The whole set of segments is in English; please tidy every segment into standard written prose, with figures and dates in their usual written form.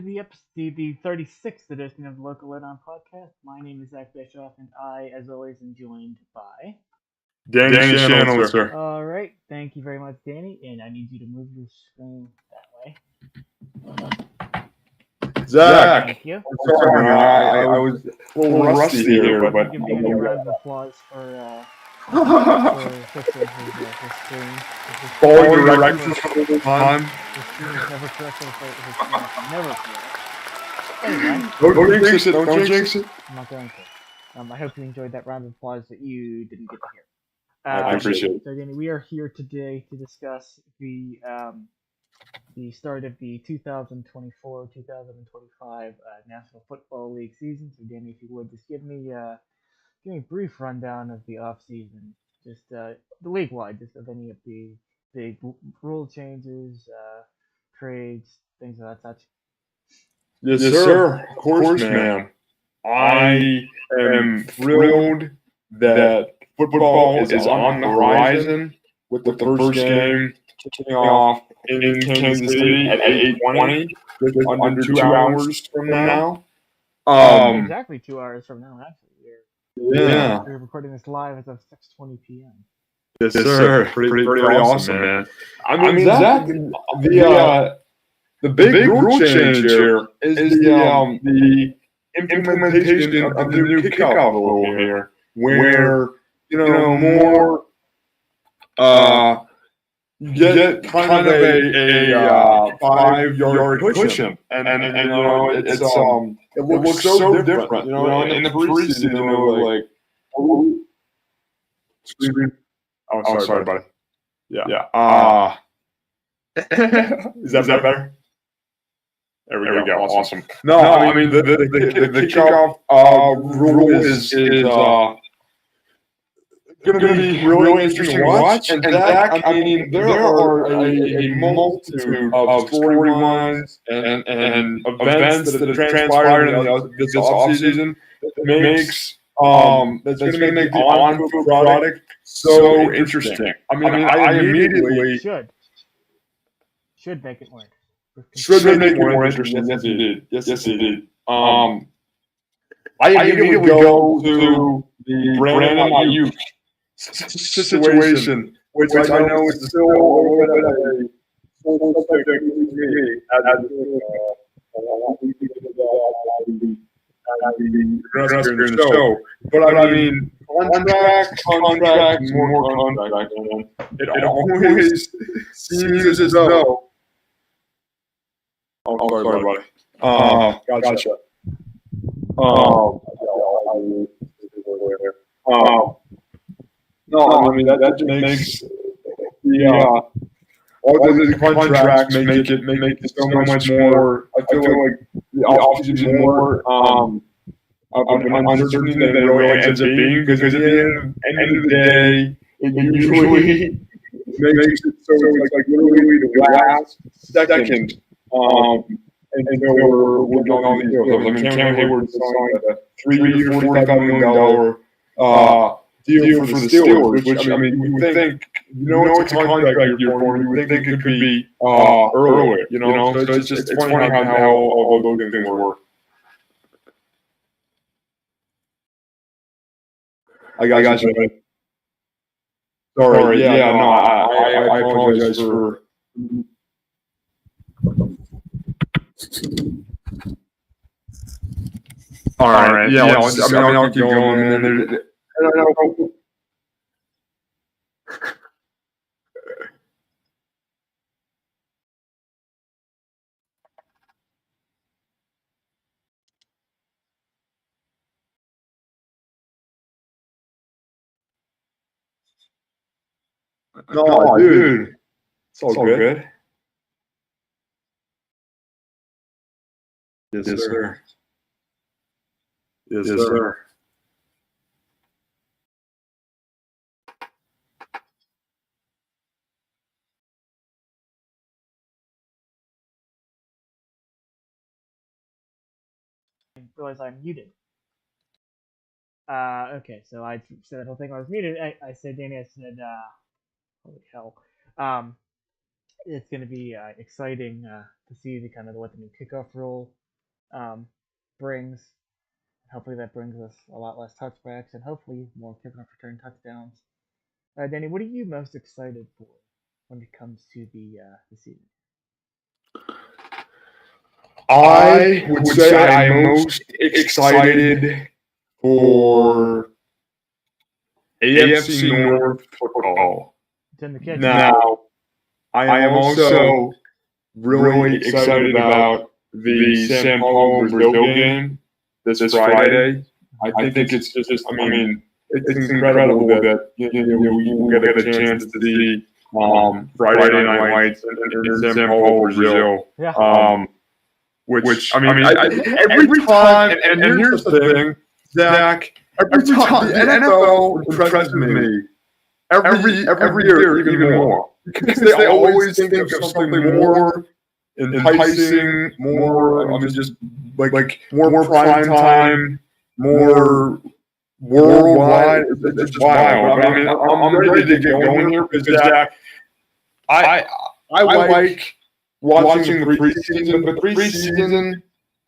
to the 36th edition of the Local Lowdown podcast. My name is Zach Bischoff, and I, as always, am joined by. Danny Shannon, sir. All right, thank you very much, Danny, and I need you to move your screen that way. Zach, Thank you. I'm sorry, man. I was a little rusty here, but give Danny a round of applause for fixing his screen. Follow directions all the time. His screen is never correct. His screen is never correct. Anyway. Don't jinx it. Don't jinx it. I'm not going to. I hope you enjoyed that round of applause that you didn't get to hear. I appreciate it. So, Danny, we are here today to discuss the start of the 2024-2025 National Football League season. So, Danny, if you would just give me a brief rundown of the off season, just the league-wide, just of any of the big rule changes, trades, things of that such. Yes, sir. Of course, man. I am thrilled that football is on the horizon with the first game kicking off in Kansas City at 8:20, just under 2 hours from now. Exactly 2 hours from now, actually. We're recording this live as of 6:20 p.m. Yes, sir. Pretty awesome, man. I mean, Zach, the big rule change here is the implementation of the new kickoff rule here, where more you get kind of a 5-yard cushion, and it looks so different. In the preseason, like. Oh, sorry, buddy. Yeah. Is that better? There we go. Awesome. No, I mean the kickoff rule is going to be really interesting to watch. And Zach, I mean, there are a multitude of storylines and events that have transpired in this offseason that makes that's going to make the on-field product so interesting. I mean, I immediately should make it more. Should make it more interesting. Yes, indeed. Yes, indeed. I immediately go to the Brandon Ayuk situation, which I know is still a little bit of a full subject to me as the show. But I mean, contract, more contract, man. It always seems as though. Oh, sorry, buddy. Gotcha. No, I mean that just makes all the contracts make it so much more. I feel like the offseason more of an uncertainty than it really ends up being, because at the end of the day, it usually makes it so it's like literally the last second. And so we're doing all these deals. I mean, Cam Hayward signed a 3-year, $45 million deal for the Steelers, which, I mean, you would think, it's a contract year for him, you would think it could be earlier, So it's funny how all those things work. I got you. Sorry, I apologize for. All right. Yeah. I'll keep going. And then no, dude. It's all good. Yes, sir. Yes, sir. I realize I'm muted. Okay, so I said that whole thing I was muted. I said, Danny, holy hell. It's going to be exciting to see the kind of what the new kickoff rule um, brings. Hopefully, that brings us a lot less touchbacks and hopefully more kickoff return touchdowns. Danny, what are you most excited for when it comes to the season? I would say I'm most excited for AFC North football. It's in the kitchen. Now, I am also really excited about the San Paulo Brazil game this Friday. I think it's just, I mean, it's incredible that we will get a chance to see Friday Night Lights in San Paulo, Brazil. Yeah. Which I mean, every time, and here's the thing, Zach, every time the NFL impresses me every year even more because they always think of something more enticing, more. I mean, just like more prime time, more worldwide. It's just wild. But I mean, I'm ready to get going here because Zach, I like watching the preseason, but the preseason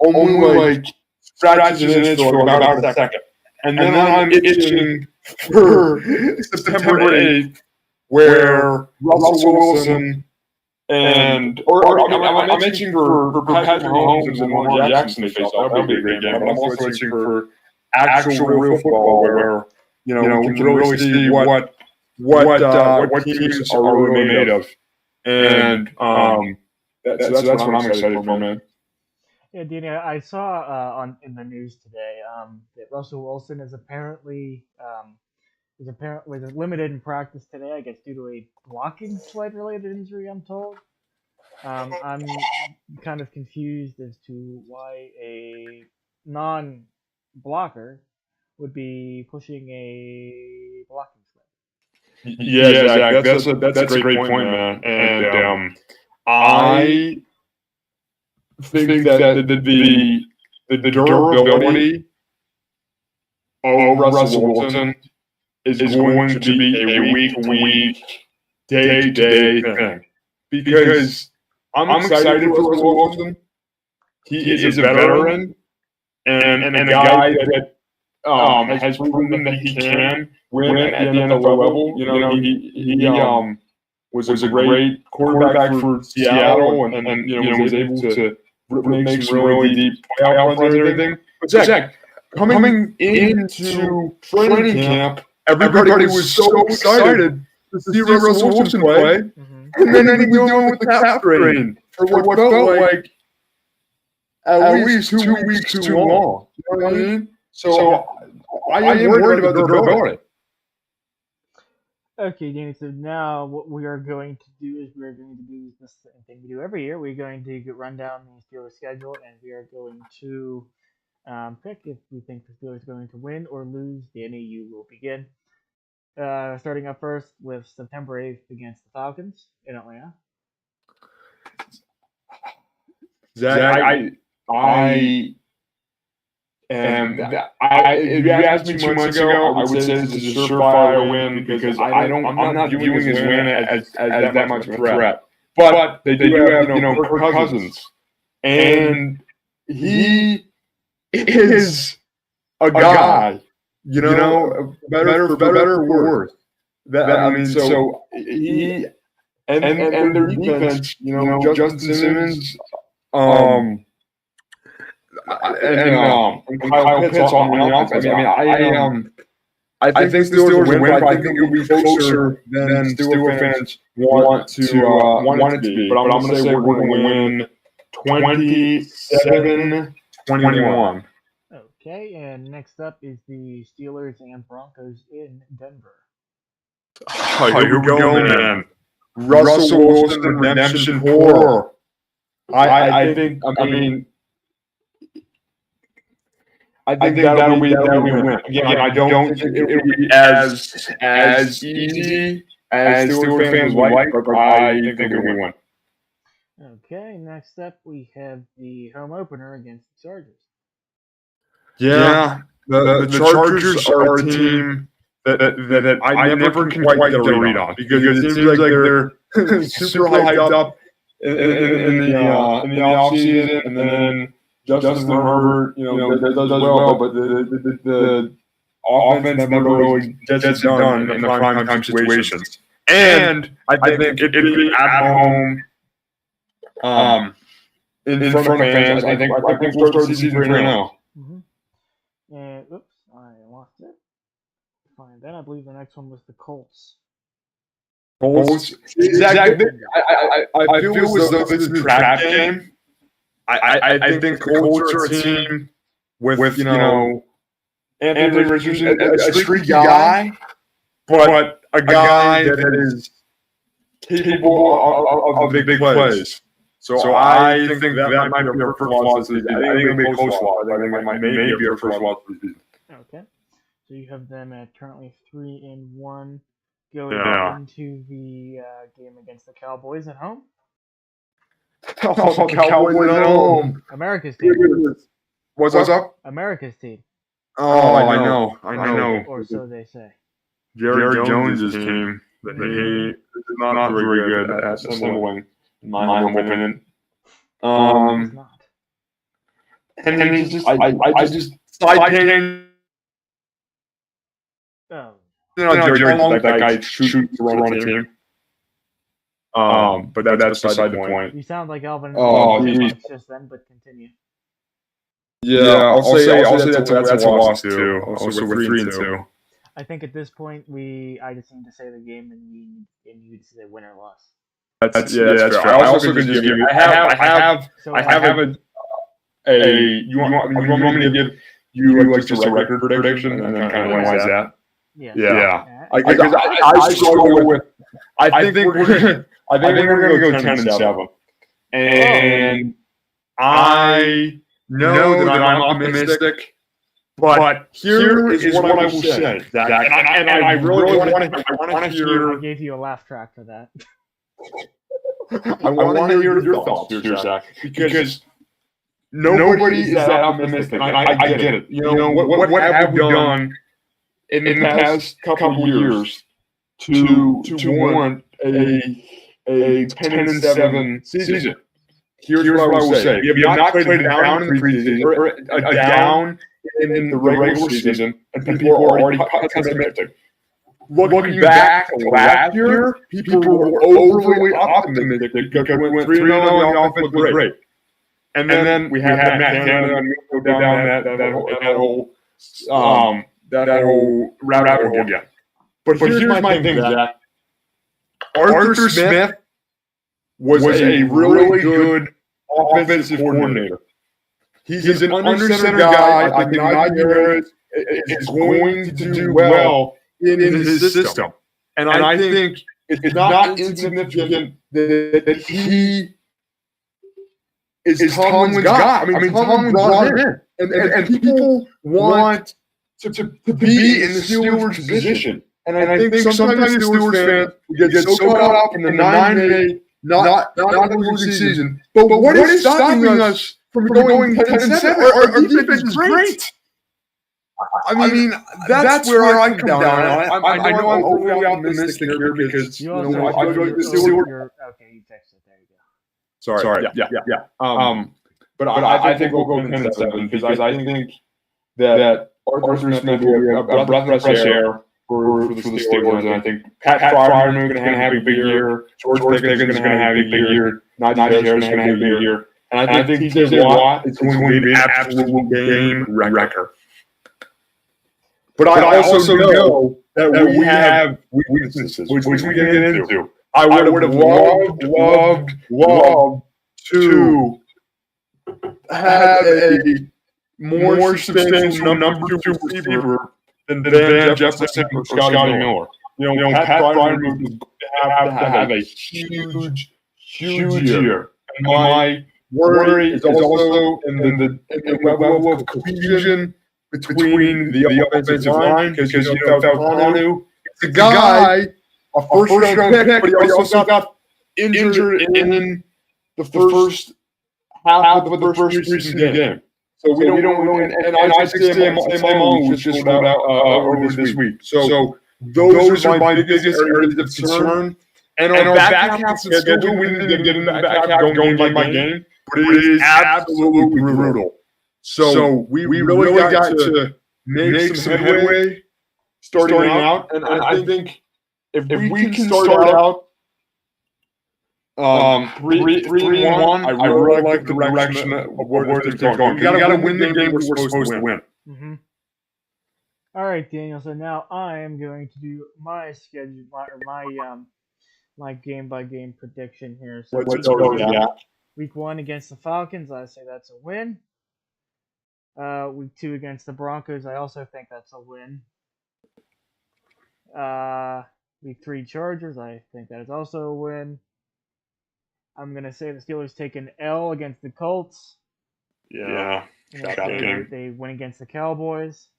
only like scratches an itch for about a second. And then I'm itching for September 8th, where Russell Wilson I'm itching for Patrick Mahomes and Lamar Jackson to face off. That'll be a great game. But I'm also itching for actual real football where we can really see what teams are really made of. And that's what I'm excited for, man. Yeah, Danny, I saw in the news today that Russell Wilson was limited in practice today. I guess due to a blocking slide related injury. I'm told. I'm kind of confused as to why a non-blocker would be pushing a blocking sled. Yeah, Zach, that's a great point, man. And I think that the durability of Russell Wilson is going to be a week-to-week, day-to-day thing. Because I'm excited for Russell Wilson. He is a veteran and a guy that has proven that he can win at the NFL level. He was a great quarterback for Seattle and was able to make some really deep playoff runs and everything. But Zach, coming into training camp, everybody was so excited to see Russell Wilson play, and then he was dealing with the calf strain for what felt like at least 2 weeks too long. You know what I mean? So I am worried about the durability. Okay, Danny. So now what we are going to do is we are going to do the same thing we do every year. We're going to run down the Steelers schedule, and we are going to pick if we think the Steelers are going to win or lose. Danny, you will begin. Starting up first with September 8th against the Falcons in Atlanta. Zach, I am. If you asked me 2 months ago, I would say this is a surefire win because I'm not viewing this win as that much of a threat. But they do have Kirk Cousins, and he is a guy. Better for better or worse. So he and their defense. Justin Simmons. And Kyle Pitts on the offense. I think the Steelers will win, but I think it will be closer than Steelers fans want it to be. But I'm going to say we're going to win 27-21. Okay, and next up is the Steelers and Broncos in Denver. Here we go, man. Russell Wilson redemption tour. I think that'll be a win. Again, I don't think it'll be as easy as Steelers fans would like, but I think it'll be a win. Okay, next up we have the home opener against the Chargers. Yeah, the Chargers are a team that I never can quite get a read on, because it seems like they're super hyped up in the off season, and then Justin Herbert, does well, but the offense never really gets it done in the prime time situations. And I think it being at home, in front of fans, I think we'll start the season 3-0. Mm-hmm. And oops, I lost it. Fine. Then I believe the next one was the Colts. Colts. Exactly. I feel as though this is a trap game. I think the Colts are a team with Anthony Richardson, a streaky guy, but a guy that is capable of big plays. So I think that might be our first loss of the season. I think it'll be a close loss. I think it might be our first loss of the season. Okay. So you have them at currently 3-1 going into the game against the Cowboys at home. Oh, Cowboys at home. America's team. What's up? America's team. Oh, I know. Or so they say. Jerry Jones' team. He is not very good at assembling, in my humble opinion. He's not. And he's just, I just side tangent. Oh. Jerry, that guy shoots to run a team. But that's beside the point. You sound like Alvin. Just then, but continue. Yeah, I'll say that's a loss too. Also, we're 3-2. I think at this point I just need to say the game, and you just say win or loss. That's fair. I also could just give you. I have a. You want me to give you just a record prediction and then kind of analyze that? Yeah. I struggle with. I think we're gonna go 10-7, and I know that I'm optimistic. But here is what I will say, Zach, and I really want to hear. I gave you a laugh track for that. I want to hear your thoughts here, Zach, because nobody is that optimistic. I get it. What have we done in the past couple years to warrant a 10-7 season? Here's what I will say: we have not played a down in the preseason, or a down in the regular season, and people are already pessimistic. Looking back to last year, people were overly optimistic because we went 3-0 and the offense was great. And then we had Matt Canada go down that whole rabbit hole again. But here's my thing, Zach. Arthur Smith was a really good offensive coordinator. He's an under-center guy. I think Najee Harris is going to do well in his system. And I think it's not insignificant that he is Tomlin's guy. I mean, Tomlin brought him in. And people want to be in the Steelers' position. And I think sometimes the Steelers fans get so caught up in the 9-day, not losing season. But what is stopping us from going 10-7? Our defense is great. I mean, that's where I come down. I know I'm overly optimistic here because I feel like the Steelers. Okay, you fixed it. There you go. Sorry. Yeah. But I think we'll go 10-7 because I think that Arthur Smith will be a breath of fresh air for the Steelers, and I think Pat Fryermuth is going to have a big year. George Pickens is going to have a big year. Najee Harris is going to have a big year. And I think TJ Watt is going to be an absolute game wrecker. But I also know that we have weaknesses, which we can get into. I would have loved to have a more substantial number 2 receiver than Van Jefferson or Scotty Miller. Pat Fryermuth is going to have a huge year. And my worry is also in the level of cohesion between the offensive line, because Falconu is a guy, a first-round pick, but he also got injured in the first half of the first preseason game. So we don't really, and Isaac Samuel was just rolled out over this week. So those are my biggest areas of concern. And our back half of the schedule, we need to get in the back half going game by game, but it is absolutely brutal. So we really got to make some headway starting out, and I think if we can start out 3-1, I really like the direction of where things are going. We got to win the game we're supposed to win. Mm-hmm. All right, Daniel. So now I am going to do my schedule, my game by game prediction here. So week 1 against the Falcons, I say that's a win. Week 2 against the Broncos, I also think that's a win. Week 3 Chargers, I think that is also a win. I'm gonna say the Steelers take an L against the Colts. Yeah. They win against the Cowboys.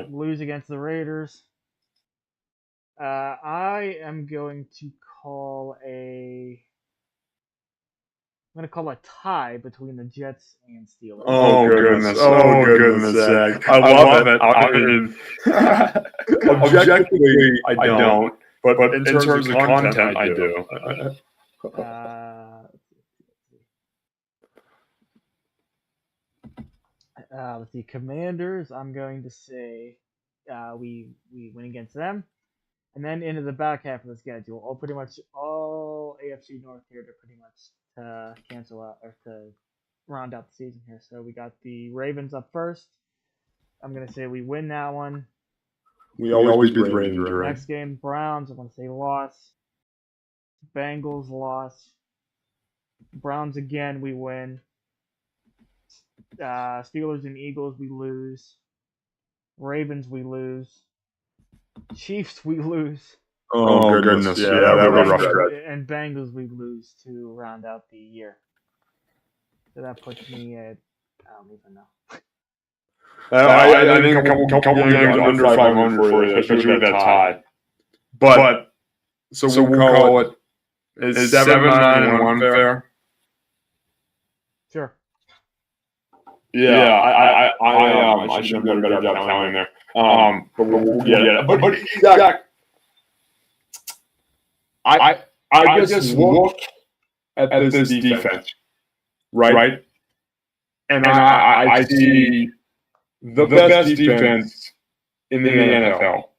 Lose against the Raiders. I am going to call a tie between the Jets and Steelers. Oh goodness, Zach. I love it. I mean, objectively, I don't, but in terms of content, I do. Let's see, Commanders. I'm going to say we win against them, and then into the back half of the schedule, pretty much all AFC North here to pretty much cancel out or to round out the season here. So we got the Ravens up first. I'm gonna say we win that one. We always beat the Ravens, right? Next game, Browns. I'm gonna say loss. Bengals loss. Browns again, we win. Steelers and Eagles, we lose. Ravens, we lose. Chiefs, we lose. Oh goodness, yeah, that would be rough. And Bengals, we lose to round out the year. So that puts me at, I don't even know. I think a couple games under 500 for you, especially with that tie. But so we'll call it. Is 7-9-1 fair? Sure. Yeah, I should have done a better job counting there. But we'll get it. But Zach, I just look at this defense, right? And I see the best defense in the NFL.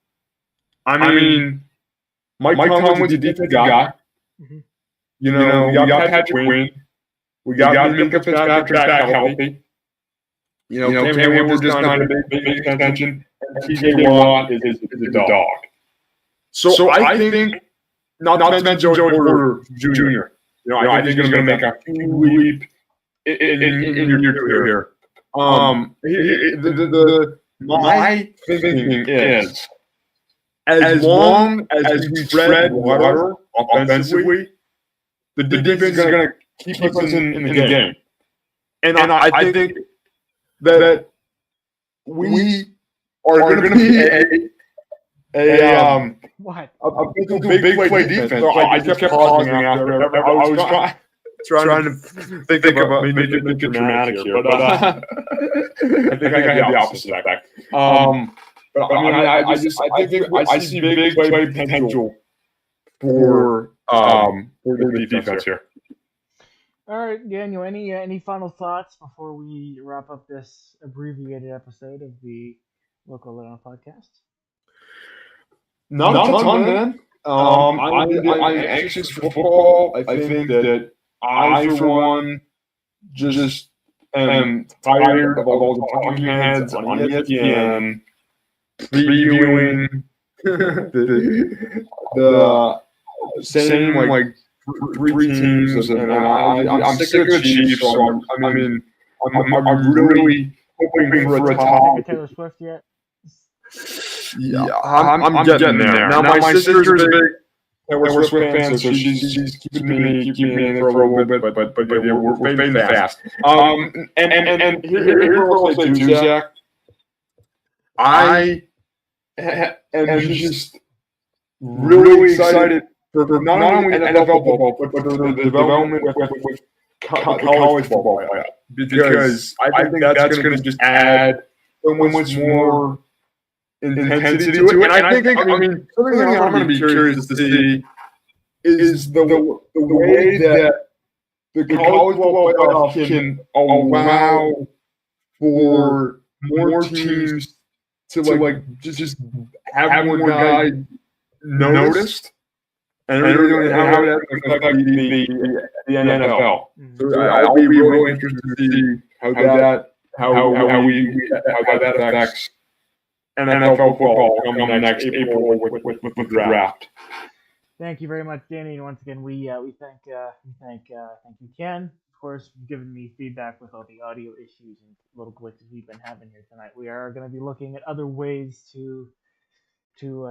I mean, Mike Tomlin's a defensive guy. Mm-hmm. You know, we got Patrick Queen. We got Minka Fitzpatrick back healthy. You know, Cam Hayward's just not a big extension. And TJ Watt is a dog. So I think, not to mention Joey Porter Jr., you know, I think he's going to make a huge leap in your career. My thinking is, as long as we spread water offensively, the defense is going to keep us in the game. And I think that we are going to be a big play defense. So I just kept pausing after. I was trying to think about make it dramatic here, but I think I have the opposite effect. But I think I see big play potential for the defense here. All right, Daniel. Any final thoughts before we wrap up this abbreviated episode of the Local Lowdown podcast? Not a ton, man. I'm anxious for football. I think that I, for one, just am tired of all the talking heads on ESPN previewing the same like three teams, and I'm sick of the Chiefs. So I'm really hoping for a top. Taylor Swift yet? Yeah, I'm getting there. Now my sister's a big Taylor Swift fan, so she's keeping me in it for a little bit, but yeah, we're fading fast. And here's what I'll say too, Zach. I am just really excited for not only NFL football, but for the development with the college football playoff, because I think that's going to just add so much more intensity to it. And I think, I mean, something that I'm going to be curious to see is the way that the college football playoff can allow for more teams to just have more guys noticed, and really how that affect the NFL. So I'll be really interested to see how that affects NFL football come next April with the draft. Thank you very much, Danny. And once again, we thank you, Ken, of course, for giving me feedback with all the audio issues and little glitches we've been having here tonight. We are going to be looking at other ways to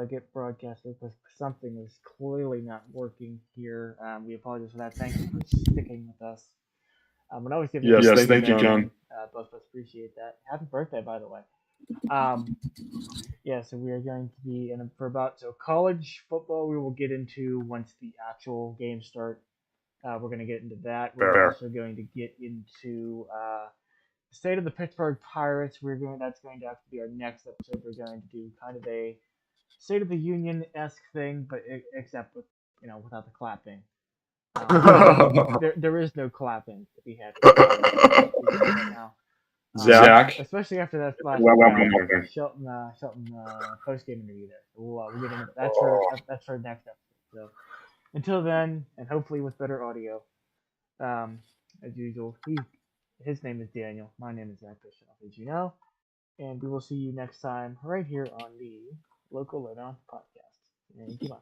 get broadcasted because something is clearly not working here. We apologize for that. Thank you for sticking with us. And always give yes, thank you, John. Both of us appreciate that. Happy birthday, by the way. Yeah, so we are going to be so college football we will get into once the actual games start. We're going to get into that. We're also going to get into the state of the Pittsburgh Pirates. That's going to have to be our next episode. We're going to do kind of a State of the Union-esque thing, but except with without the clapping. There is no clapping to be had right now. Zach, especially after that last Shelton post-game interview there. We'll get into that's for next episode. So until then, and hopefully with better audio, as usual, his name is Daniel. My name is Zach Bischoff, as you know, and we will see you next time right here on the Local Lowdown podcast. Thank you much.